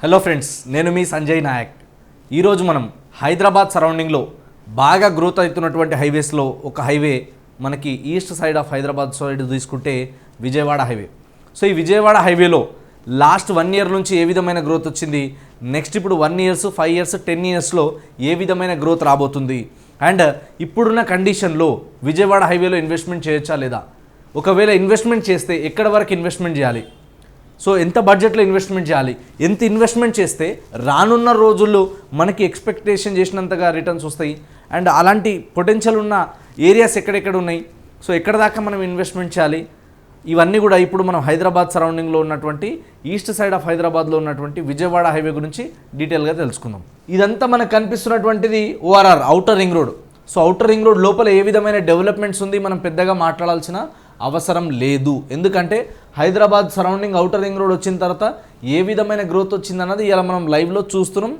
Hello friends, నేను మీ సంజయ్ నాయక్. ఈరోజు మనం హైదరాబాద్ సరౌండింగ్లో బాగా గ్రోత్ అవుతున్నటువంటి హైవేస్లో ఒక హైవే మనకి east side of Hyderabad side తీసుకుంటే విజయవాడ హైవే. సో ఈ విజయవాడ హైవేలో లాస్ట్ 1 year నుంచి ఏ విధమైన గ్రోత్ వచ్చింది, నెక్స్ట్ ఇప్పుడు 1 years, 5 years, 10 yearsలో ఏ విధమైన గ్రోత్ రాబోతుంది, అండ్ ఇప్పుడున్న కండిషన్లో విజయవాడ హైవేలో ఇన్వెస్ట్మెంట్ చేయొచ్చా లేదా, ఒకవేళ ఇన్వెస్ట్మెంట్ చేస్తే ఎక్కడ వరకు ఇన్వెస్ట్మెంట్ చేయాలి, సో ఎంత బడ్జెట్లో ఇన్వెస్ట్మెంట్ చేయాలి, ఎంత ఇన్వెస్ట్మెంట్ చేస్తే రానున్న రోజుల్లో మనకి ఎక్స్పెక్టేషన్ చేసినంతగా రిటర్న్స్ వస్తాయి, అండ్ అలాంటి పొటెన్షియల్ ఉన్న ఏరియాస్ ఎక్కడెక్కడ ఉన్నాయి, సో ఎక్కడ దాకా మనం ఇన్వెస్ట్మెంట్ చేయాలి, ఇవన్నీ కూడా ఇప్పుడు మనం హైదరాబాద్ సరౌండింగ్లో ఉన్నటువంటి ఈస్ట్ సైడ్ ఆఫ్ హైదరాబాద్లో ఉన్నటువంటి విజయవాడ హైవే గురించి డీటెయిల్గా తెలుసుకుందాం. ఇదంతా మనకు కనిపిస్తున్నటువంటిది ORR outer ring road. So outer ring road లోపల ఏ విధమైన డెవలప్మెంట్స్ ఉంది మనం పెద్దగా మాట్లాడాల్సిన అవసరం లేదు. ఎందుకంటే Hyderabad surrounding outer ring road వచ్చిన తర్వాత ఏ విధమైన గ్రోత్ వచ్చిందన్నది ఇలా మనం లైవ్లో చూస్తున్నాం,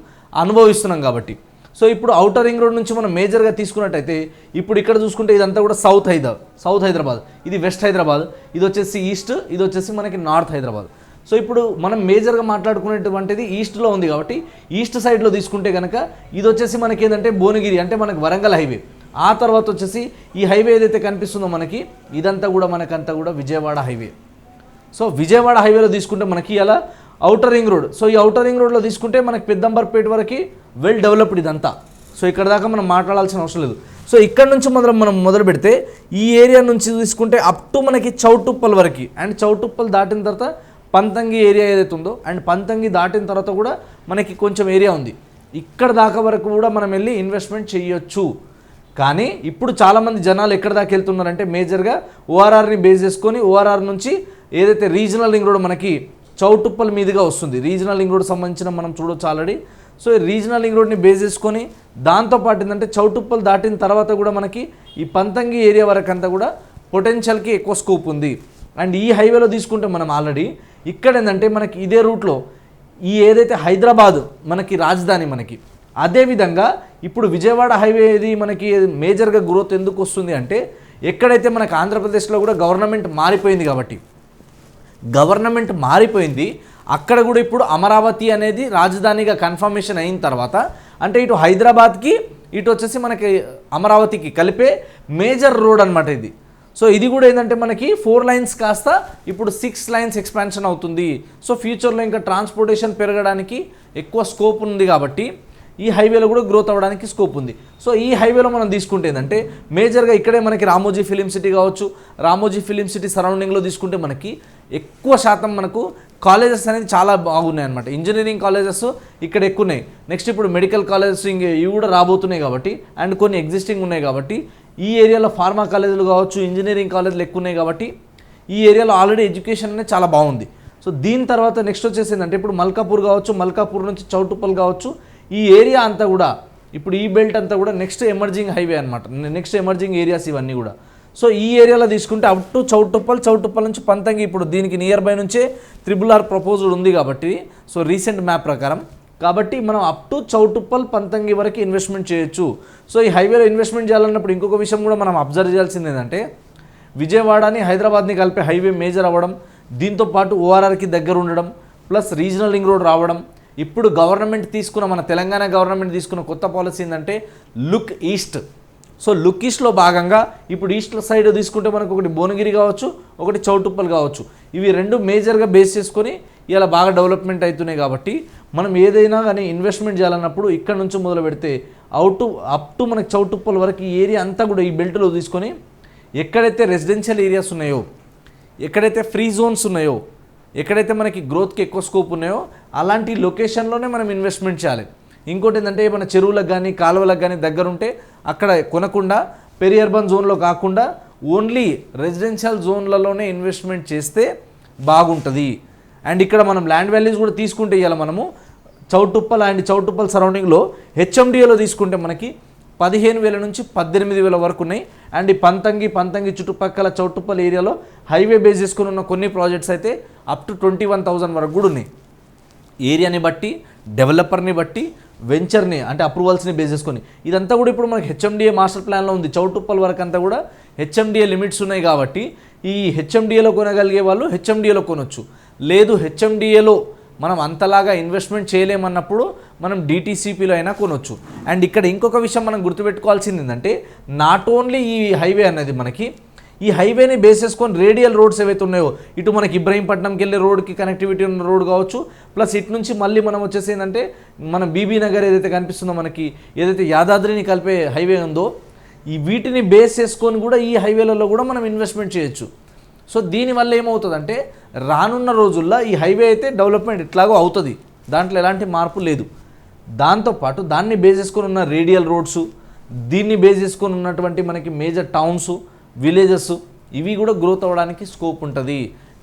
అనుభవిస్తున్నాం కాబట్టి. సో ఇప్పుడు ఔటర్ రింగ్ రోడ్ నుంచి మనం మేజర్గా తీసుకున్నట్టయితే ఇప్పుడు ఇక్కడ చూసుకుంటే ఇదంతా కూడా సౌత్ హైదరాబాద్, ఇది వెస్ట్ హైదరాబాద్, ఇది వచ్చేసి ఈస్ట్, ఇది వచ్చేసి మనకి నార్త్ హైదరాబాద్. సో ఇప్పుడు మనం మేజర్గా మాట్లాడుకునేటువంటిది ఈస్ట్లో ఉంది కాబట్టి ఈస్ట్ సైడ్లో తీసుకుంటే కనుక ఇది వచ్చేసి మనకి ఏంటంటే భువనగిరి, అంటే మనకి వరంగల్ హైవే. ఆ తర్వాత వచ్చేసి ఈ హైవే ఏదైతే కనిపిస్తుందో మనకి ఇదంతా కూడా మనకంతా కూడా విజయవాడ హైవే. సో విజయవాడ హైవేలో తీసుకుంటే మనకి అలా ఔటర్ రింగ్ రోడ్. సో ఈ ఔటర్ రింగ్ రోడ్లో తీసుకుంటే మనకి పెద్దంబర్పేట వరకు వెల్ డెవలప్డ్ ఇదంతా. సో ఇక్కడ దాకా మనం మాట్లాడాల్సిన అవసరం లేదు. సో ఇక్కడ నుంచి మనం మొదలు పెడితే ఈ ఏరియా నుంచి తీసుకుంటే అప్ టు మనకి చౌటుప్పల్ వరకు, అండ్ చౌటుప్పల్ దాటిన తర్వాత పంతంగి ఏరియా ఏదైతే ఉందో, అండ్ పంతంగి దాటిన తర్వాత కూడా మనకి కొంచెం ఏరియా ఉంది. ఇక్కడ దాకా వరకు కూడా మనం వెళ్ళి ఇన్వెస్ట్మెంట్ చేయొచ్చు. కానీ ఇప్పుడు చాలామంది జనాలు ఎక్కడ దాకా వెళ్తున్నారంటే మేజర్గా ఓఆర్ఆర్ని బేస్ చేసుకొని ఓఆర్ఆర్ నుంచి ఏదైతే రీజనల్ రింగ్ రోడ్ మనకి చౌటుప్పల్ మీదుగా వస్తుంది, రీజనల్ రింగ్ రోడ్ సంబంధించిన మనం చూడొచ్చు ఆల్రెడీ. సో ఈ రీజనల్ రింగ్ రోడ్ని బేస్ చేసుకొని దాంతోపాటు ఏంటంటే చౌటుప్పల్ దాటిన తర్వాత కూడా మనకి ఈ పంతంగి ఏరియా వరకు అంతా కూడా పొటెన్షియల్కి ఎక్కువ స్కోప్ ఉంది. అండ్ ఈ హైవేలో తీసుకుంటే మనం ఆల్రెడీ ఇక్కడ ఏంటంటే మనకి ఇదే రూట్లో ఈ ఏదైతే హైదరాబాద్ మనకి రాజధాని మనకి, అదేవిధంగా ఇప్పుడు విజయవాడ హైవే ఇది మనకి మేజర్గా గ్రోత్ ఎందుకు వస్తుంది అంటే ఎక్కడైతే మనకి ఆంధ్రప్రదేశ్లో కూడా గవర్నమెంట్ మారిపోయింది కాబట్టి, గవర్నమెంట్ మారిపోయింది అక్కడ కూడా ఇప్పుడు అమరావతి అనేది రాజధానిగా కన్ఫర్మేషన్ అయిన తర్వాత, అంటే ఇటు హైదరాబాద్కి ఇటు వచ్చేసి మనకి అమరావతికి కలిపే మేజర్ రోడ్ అనమాట ఇది. సో ఇది కూడా ఏంటంటే మనకి 4 lanes కాస్త ఇప్పుడు 6 lanes ఎక్స్పాన్షన్ అవుతుంది. సో ఫ్యూచర్లో ఇంకా ట్రాన్స్పోర్టేషన్ పెరగడానికి ఎక్కువ స్కోప్ ఉంది కాబట్టి ఈ హైవేలో కూడా గ్రోత్ అవ్వడానికి స్కోప్ ఉంది. సో ఈ హైవేలో మనం తీసుకుంటే ఏంటంటే మేజర్గా ఇక్కడే మనకి రామోజీ ఫిలిం సిటీ కావచ్చు, రామోజీ ఫిలిం సిటీ సరౌండింగ్లో తీసుకుంటే మనకి ఎక్కువ శాతం మనకు కాలేజెస్ అనేది చాలా బాగున్నాయి అనమాట. ఇంజనీరింగ్ కాలేజెస్ ఇక్కడ ఎక్కువ ఉన్నాయి. నెక్స్ట్ ఇప్పుడు మెడికల్ కాలేజెస్ ఇవి కూడా రాబోతున్నాయి కాబట్టి, అండ్ కొన్ని ఎగ్జిస్టింగ్ ఉన్నాయి కాబట్టి ఈ ఏరియాలో ఫార్మా కాలేజీలు కావచ్చు, ఇంజనీరింగ్ కాలేజీలు ఎక్కువ ఉన్నాయి కాబట్టి ఈ ఏరియాలో ఆల్రెడీ ఎడ్యుకేషన్ అనేది చాలా బాగుంది. సో దీని తర్వాత నెక్స్ట్ వచ్చేసి ఏంటంటే ఇప్పుడు మల్కాపూర్ కావచ్చు, మల్కాపూర్ నుంచి చౌటుప్పల్ కావచ్చు, ఈ ఏరియా అంతా కూడా ఇప్పుడు ఈ బెల్ట్ అంతా కూడా నెక్స్ట్ ఎమర్జింగ్ హైవే అనమాట, నెక్స్ట్ ఎమర్జింగ్ ఏరియాస్ ఇవన్నీ కూడా. సో ఈ ఏరియాలో తీసుకుంటే అప్ టు చౌటుప్పల్ నుంచి పంతంగి, ఇప్పుడు దీనికి నియర్ బై నుంచే RRR ప్రపోజల్ ఉంది కాబట్టి, సో రీసెంట్ మ్యాప్ ప్రకారం కాబట్టి మనం అప్ టు చౌటుప్పల్ పంతంగి వరకు ఇన్వెస్ట్మెంట్ చేయొచ్చు. సో ఈ హైవేలో ఇన్వెస్ట్మెంట్ చేయాలన్నప్పుడు ఇంకొక విషయం కూడా మనం అబ్జర్వ్ చేయాల్సింది ఏంటంటే విజయవాడని హైదరాబాద్ని కలిపే హైవే మేజర్ అవ్వడం, దీంతోపాటు ఓఆర్ఆర్కి దగ్గర ఉండడం, ప్లస్ రీజనల్ రింగ్ రోడ్ రావడం. ఇప్పుడు గవర్నమెంట్ తీసుకున్న మన తెలంగాణ గవర్నమెంట్ తీసుకున్న కొత్త పాలసీ ఏంటంటే లుక్ ఈస్ట్. సో లుక్ ఈస్ట్లో భాగంగా ఇప్పుడు ఈస్ట్ సైడ్ తీసుకుంటే మనకు ఒకటి భువనగిరి కావచ్చు, ఒకటి చౌటుప్పల్ కావచ్చు, ఇవి రెండు మేజర్గా బేస్ చేసుకొని ఇలా బాగా డెవలప్మెంట్ అవుతున్నాయి. కాబట్టి మనం ఏదైనా కానీ ఇన్వెస్ట్మెంట్ చేయాలన్నప్పుడు ఇక్కడ నుంచి మొదలు పెడితే అప్ టు మనకి చౌటుప్పల్ వరకు ఈ ఏరియా అంతా కూడా ఈ బెల్ట్లో తీసుకొని ఎక్కడైతే రెసిడెన్షియల్ ఏరియాస్ ఉన్నాయో, ఎక్కడైతే ఫ్రీ జోన్స్ ఉన్నాయో, ఎక్కడైతే మనకి గ్రోత్కి ఎక్కువ స్కోప్ ఉన్నాయో అలాంటి లొకేషన్లోనే మనం ఇన్వెస్ట్మెంట్ చేయాలి. ఇంకోటి ఏంటంటే మన చెరువులకు కానీ కాలువలకు కానీ దగ్గర ఉంటే అక్కడ కొనకుండా పెరి అర్బన్ జోన్లో కాకుండా ఓన్లీ రెసిడెన్షియల్ జోన్లలోనే ఇన్వెస్ట్మెంట్ చేస్తే బాగుంటుంది. అండ్ ఇక్కడ మనం ల్యాండ్ వాల్యూస్ కూడా తీసుకుంటే ఇవాళ మనము చౌటుప్పల్ అండ్ చౌటుప్పల్ సరౌండింగ్లో హెచ్ఎండిఏలో తీసుకుంటే మనకి 15,000 నుంచి 18,000 వరకు ఉన్నాయి. అండ్ ఈ పంతంగి చుట్టుపక్కల చౌటుప్పల్ ఏరియాలో హైవే బేస్ చేసుకుని ఉన్న కొన్ని ప్రాజెక్ట్స్ అయితే అప్ టు 21,000 వరకు కూడా ఉన్నాయి. ఏరియాని బట్టి, డెవలపర్ని బట్టి, వెంచర్ని అంటే అప్రూవల్స్ని బేస్ చేసుకొని ఇదంతా కూడా ఇప్పుడు మనకి హెచ్ఎండిఏ మాస్టర్ ప్లాన్లో ఉంది. చౌటుప్పల్ వరకు అంతా కూడా హెచ్ఎండిఏ లిమిట్స్ ఉన్నాయి కాబట్టి ఈ హెచ్ఎండిఏలో కొనగలిగే వాళ్ళు హెచ్ఎండిఏలో కొనొచ్చు. లేదు హెచ్ఎండిఏలో మనం అంతలాగా ఇన్వెస్ట్మెంట్ చేయలేమన్నప్పుడు మనం డిటీసీపీలో అయినా కొనవచ్చు. అండ్ ఇక్కడ ఇంకొక విషయం మనం గుర్తుపెట్టుకోవాల్సింది ఏంటంటే నాట్ ఓన్లీ ఈ హైవే అనేది మనకి ఈ హైవేని బేస్ చేసుకొని రేడియల్ రోడ్స్ ఏవైతే ఉన్నాయో ఇటు మనకి ఇబ్రహీంపట్నంకి వెళ్ళే రోడ్కి కనెక్టివిటీ ఉన్న రోడ్ కావచ్చు, ప్లస్ ఇటు నుంచి మళ్ళీ మనం వచ్చేసి ఏంటంటే మన బీబీ నగర్ ఏదైతే కనిపిస్తుందో మనకి ఏదైతే యాదాద్రిని కలిపే హైవే ఉందో ఈ వీటిని బేస్ చేసుకొని కూడా ఈ హైవేలలో కూడా మనం ఇన్వెస్ట్మెంట్ చేయొచ్చు. సో దీనివల్ల ఏమవుతుందంటే రానున్న రోజుల్లో ఈ హైవే అయితే డెవలప్మెంట్ ఎట్లాగో అవుతుంది, దాంట్లో ఎలాంటి మార్పు లేదు. దాంతోపాటు దాన్ని బేస్ చేసుకొని ఉన్న రేడియల్ రోడ్స్, దీన్ని బేస్ చేసుకొని ఉన్నటువంటి మనకి మేజర్ టౌన్స్, విలేజెస్ ఇవి కూడా గ్రోత్ అవ్వడానికి స్కోప్ ఉంటుంది.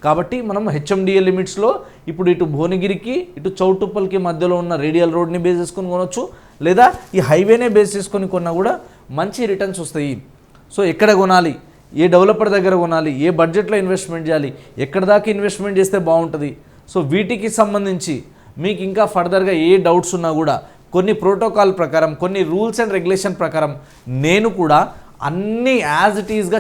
కాబట్టి మనం హెచ్ఎండిఏ లిమిట్స్లో ఇప్పుడు ఇటు భువనగిరికి ఇటు చౌటుప్పల్కి మధ్యలో ఉన్న రేడియల్ రోడ్ని బేస్ చేసుకొని కొనవచ్చు, లేదా ఈ హైవేనే బేస్ చేసుకొని కొన్నా కూడా మంచి రిటర్న్స్ వస్తాయి. సో ఎక్కడ కొనాలి, ఏ డెవలపర్ దగ్గర కొనాలి, ఏ బడ్జెట్లో ఇన్వెస్ట్మెంట్ చేయాలి, ఎక్కడ దాకా ఇన్వెస్ట్మెంట్ చేస్తే బాగుంటుంది, సో వీటికి సంబంధించి మీకు ఇంకా ఫర్దర్గా ఏ డౌట్స్ ఉన్నా కూడా కొన్ని ప్రోటోకాల్ ప్రకారం, కొన్ని రూల్స్ అండ్ రెగ్యులేషన్ ప్రకారం నేను కూడా అన్నీ యాజ్ ఇట్ ఈస్గా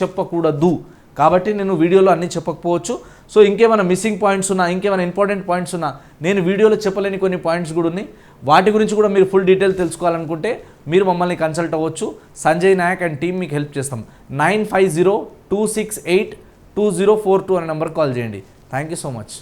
చెప్పకూడదు. కాబట్టి నేను వీడియోలో అన్నీ చెప్పకపోవచ్చు. సో ఇంకేమైనా మిస్సింగ్ పాయింట్స్ ఉన్నా, ఇంకేమైనా ఇంపార్టెంట్ పాయింట్స్ ఉన్నా, నేను వీడియోలో చెప్పలేని కొన్ని పాయింట్స్ కూడా ఉన్నాయి, వాటి గురించి కూడా మీరు ఫుల్ డీటెయిల్ తెలుసుకోవాలనుకుంటే మీరు మమ్మల్ని కన్సల్ట్ అవ్వచ్చు. సంజయ్ నాయక్ అండ్ టీమ్ మీకు హెల్ప్ చేస్తాం. 9502682042 అనే నెంబర్ కాల్ చేయండి. Thank you so much.